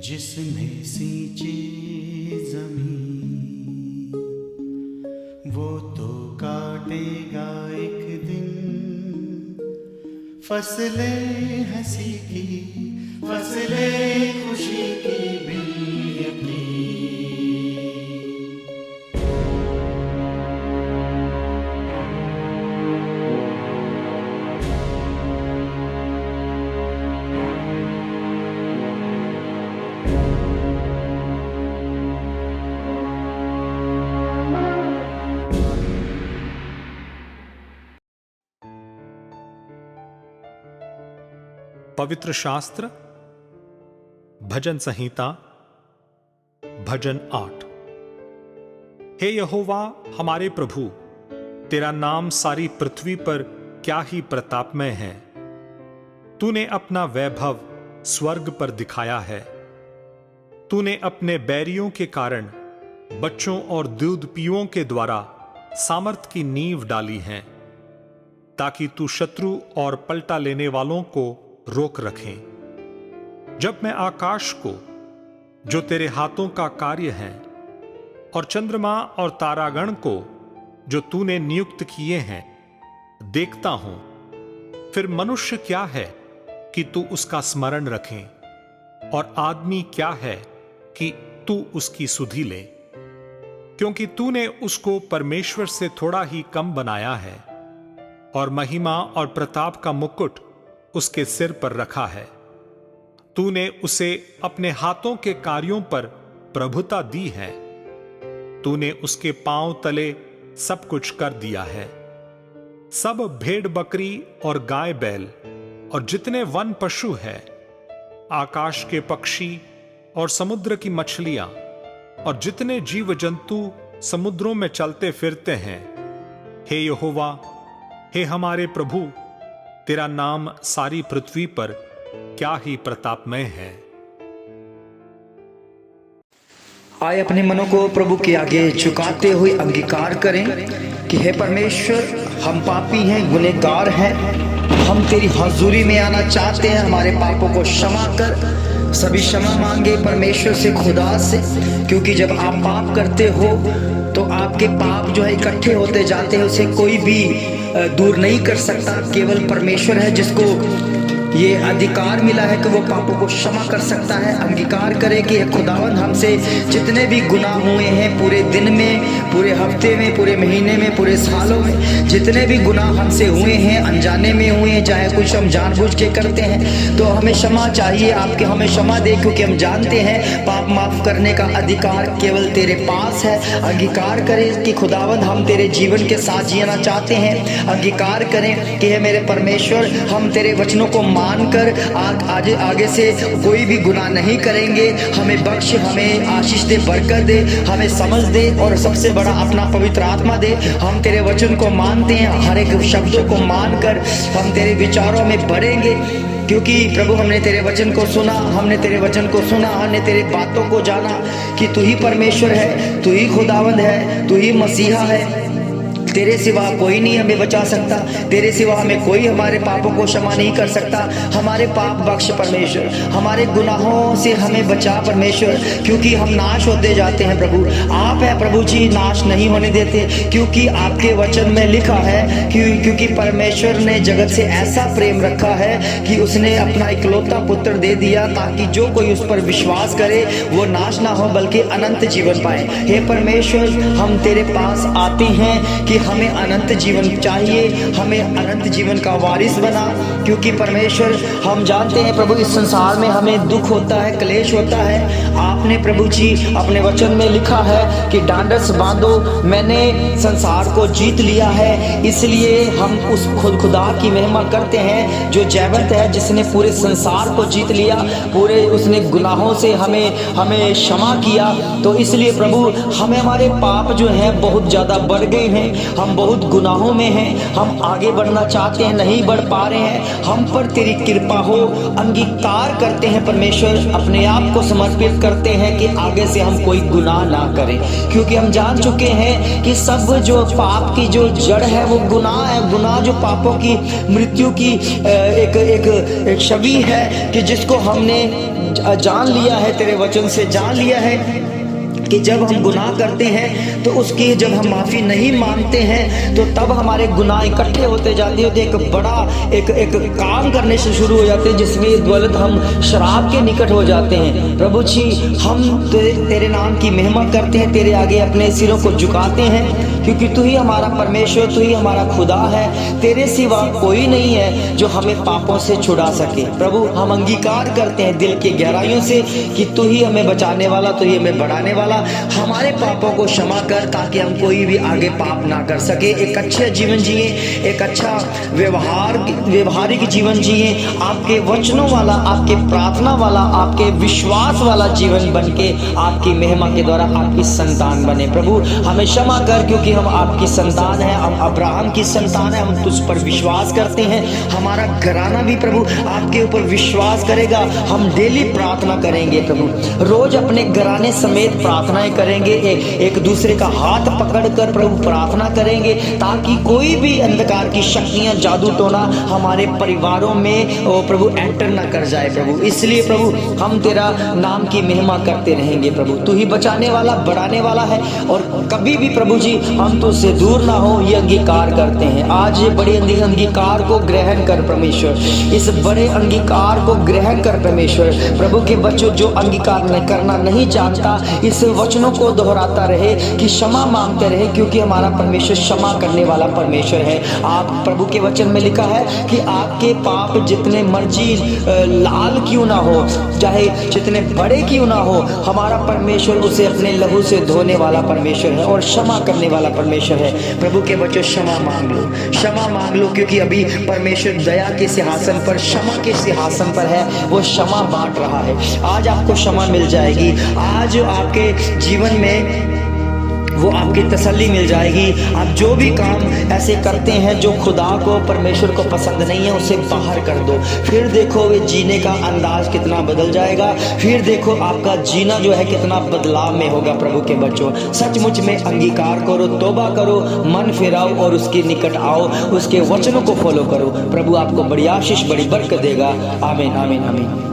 जिसने सींची जमीन वो तो काटेगा एक दिन फसलें हंसी की, फसलें खुशी की भी अपनी। पवित्र शास्त्र भजन संहिता भजन 8। हे यहोवा हमारे प्रभु, तेरा नाम सारी पृथ्वी पर क्या ही प्रतापमय है। तूने अपना वैभव स्वर्ग पर दिखाया है। तूने अपने बैरियों के कारण बच्चों और दूधपियों के द्वारा सामर्थ की नींव डाली है, ताकि तू शत्रु और पलटा लेने वालों को रोक रखें। जब मैं आकाश को, जो तेरे हाथों का कार्य है, और चंद्रमा और तारागण को, जो तूने नियुक्त किए हैं, देखता हूं, फिर मनुष्य क्या है कि तू उसका स्मरण रखे, और आदमी क्या है कि तू उसकी सुधि ले। क्योंकि तूने उसको परमेश्वर से थोड़ा ही कम बनाया है, और महिमा और प्रताप का मुकुट उसके सिर पर रखा है। तूने उसे अपने हाथों के कार्यों पर प्रभुता दी है। तूने उसके पांव तले सब कुछ कर दिया है। सब भेड़ बकरी और गाय बैल और जितने वन पशु है, आकाश के पक्षी और समुद्र की मछलियां और जितने जीव जंतु समुद्रों में चलते फिरते हैं, हे यहोवा, हे हमारे प्रभु, तेरा नाम सारी पृथ्वी पर क्या ही प्रतापमय है। आए अपने मनों को प्रभु के आगे झुकाते हुए अंगीकार करें कि हे परमेश्वर, हम पापी हैं, गुनहगार हैं, हम तेरी हजूरी में आना चाहते हैं। हमारे पापों को क्षमा कर। सभी क्षमा मांगे परमेश्वर से, खुदा से, क्योंकि जब आप पाप करते हो तो आपके पाप जो है इकट्ठे होते जाते हैं, उसे कोई भी दूर नहीं कर सकता। केवल परमेश्वर है जिसको ये अधिकार मिला है कि वो पापों को क्षमा कर सकता है। अंगीकार करे कि खुदावंद, हमसे जितने भी गुनाह हुए हैं पूरे दिन में, पूरे हफ्ते में, पूरे महीने में, पूरे सालों में जितने भी गुनाह हमसे हुए हैं, अनजाने में हुए हैं, चाहे कुछ हम जानबूझ के करते हैं, तो हमें क्षमा चाहिए। आपके हमें क्षमा दे, क्योंकि हम जानते हैं पाप माफ करने का अधिकार केवल तेरे पास है। अंगीकार करें कि खुदावंद हम तेरे जीवन के साथ जीना चाहते हैं। अंगीकार करें कि हे मेरे परमेश्वर, हम तेरे वचनों को मानकर आगे से कोई भी गुनाह नहीं करेंगे। हमें बख्श, हमें आशीष दे, बरकत दे, हमें समझ दे, और सबसे बड़ा अपना पवित्र आत्मा दे। हम तेरे वचन को मानते हैं, हर एक शब्दों को मानकर हम तेरे विचारों में बढ़ेंगे, क्योंकि प्रभु हमने तेरे वचन को सुना, हमने तेरे वचन को सुना, हमने तेरे बातों को जाना कि तू ही परमेश्वर है, तू ही खुदावंद है, तू ही मसीहा है। तेरे सिवा कोई नहीं हमें बचा सकता, तेरे सिवा हमें कोई हमारे पापों को क्षमा नहीं कर सकता। हमारे पाप बख्श परमेश्वर, हमारे गुनाहों से हमें बचा परमेश्वर, क्योंकि हम नाश होते जाते हैं। प्रभु आप है प्रभु जी, नाश नहीं होने देते, क्योंकि आपके वचन में लिखा है क्योंकि परमेश्वर ने जगत से ऐसा प्रेम रखा है कि उसने अपना इकलौता पुत्र दे दिया, ताकि जो कोई उस पर विश्वास करे वो नाश ना हो बल्कि अनंत जीवन पाए। हे परमेश्वर, हम तेरे पास आते हैं कि हमें अनंत जीवन चाहिए, हमें अनंत जीवन का वारिस बना, क्योंकि परमेश्वर हम जानते हैं प्रभु इस संसार में हमें दुख होता है, क्लेश होता है। आपने प्रभु जी अपने वचन में लिखा है कि ढांढस बांधो, मैंने संसार को जीत लिया है। इसलिए हम उस खुदा की महिमा करते हैं जो जयवंत है, जिसने पूरे संसार को जीत लिया, पूरे उसने गुनाहों से हमें क्षमा किया। तो इसलिए प्रभु हमें हमारे पाप जो हैं बहुत ज़्यादा बढ़ गए हैं, हम बहुत गुनाहों में हैं, हम आगे बढ़ना चाहते हैं, नहीं बढ़ पा रहे हैं। हम पर तेरी कृपा हो, अंगीकार करते हैं परमेश्वर, अपने आप को समर्पित करते हैं कि आगे से हम कोई गुनाह ना करें, क्योंकि हम जान चुके हैं कि सब जो पाप की जो जड़ है वो गुनाह है। गुनाह जो पापों की, मृत्यु की एक छवि है कि जिसको हमने जान लिया है, तेरे वचन से जान लिया है कि जब हम गुनाह करते हैं तो उसकी जब हम माफ़ी नहीं मांगते हैं तो तब हमारे गुनाह इकट्ठे होते जाते हैं, एक बड़ा एक काम करने से शुरू हो जाते हैं, जिसमें दौलत हम शराब के निकट हो जाते हैं। प्रभु जी हम तेरे नाम की महिमा करते हैं, तेरे आगे अपने सिरों को झुकाते हैं, क्योंकि तू ही हमारा परमेश्वर, तू ही हमारा खुदा है। तेरे सिवा कोई नहीं है जो हमें पापों से छुड़ा सके। प्रभु हम अंगीकार करते हैं दिल की गहराइयों से कि तू ही हमें बचाने वाला, तू ही हमें बढ़ाने वाला। हमारे पापों को क्षमा कर, ताकि हम कोई भी आगे पाप ना कर सके, एक अच्छा जीवन जिए, एक अच्छा व्यवहारिक जीवन जिए, आपके वचनों वाला, आपके प्रार्थना वाला, आपके विश्वास वाला जीवन बन के आपकी महिमा के द्वारा आपकी संतान बने। प्रभु हमें क्षमा कर, क्योंकि हम आपकी संतान हैं, हम अब्राहम की संतान है, हम तुझ पर विश्वास करते हैं। हमारा घराना भी प्रभु आपके ऊपर विश्वास करेगा। हम डेली प्रार्थना करेंगे प्रभु, रोज अपने घराने समेत प्रार्थनाएं करेंगे, एक दूसरे का हाथ पकड़कर प्रभु प्रार्थना करेंगे, ताकि कोई भी अंधकार की शक्तियां, जादू टोना हमारे परिवारों में प्रभु एंटर ना कर जाए। प्रभु इसलिए प्रभु हम तेरा नाम की महिमा करते रहेंगे। प्रभु तू ही बचाने वाला, बढ़ाने वाला है, और कभी भी प्रभु जी हम तुझसे दूर ना हो, ये अंगीकार करते हैं। आज ये बड़े अंगीकार को ग्रहण कर परमेश्वर, इस बड़े अंगीकार को ग्रहण कर परमेश्वर। प्रभु के बच्चों जो अंगीकार करना नहीं जानता, इस वचनों को दोहराता रहे कि क्षमा मांगते रहे, क्योंकि हमारा परमेश्वर क्षमा करने वाला परमेश्वर है। आप प्रभु के वचन में लिखा है कि आपके पाप जितने मर्जी लाल क्यों ना हो, चाहे जितने बड़े क्यों ना हो, हमारा परमेश्वर उसे अपने लहू से धोने वाला परमेश्वर है और क्षमा करने वाला परमेश्वर है। प्रभु के बच्चों क्षमा मांग लो, क्षमा मांग लो, क्योंकि अभी परमेश्वर दया के सिंहासन पर, क्षमा के सिंहासन पर है, वो क्षमा बांट रहा है। आज आपको क्षमा मिल जाएगी, आज आपके जीवन में वो आपकी तसल्ली मिल जाएगी। आप जो भी काम ऐसे करते हैं जो खुदा को, परमेश्वर को पसंद नहीं है, उसे बाहर कर दो। फिर देखो वे जीने का अंदाज कितना बदल जाएगा, फिर देखो आपका जीना जो है कितना बदलाव में होगा। प्रभु के बच्चों सचमुच में अंगीकार करो, तौबा करो, मन फिराओ और उसके निकट आओ, उसके वचनों को फॉलो करो। प्रभु आपको बड़ी आशीष, बड़ी बरकत देगा। आमीन आमीन आमीन।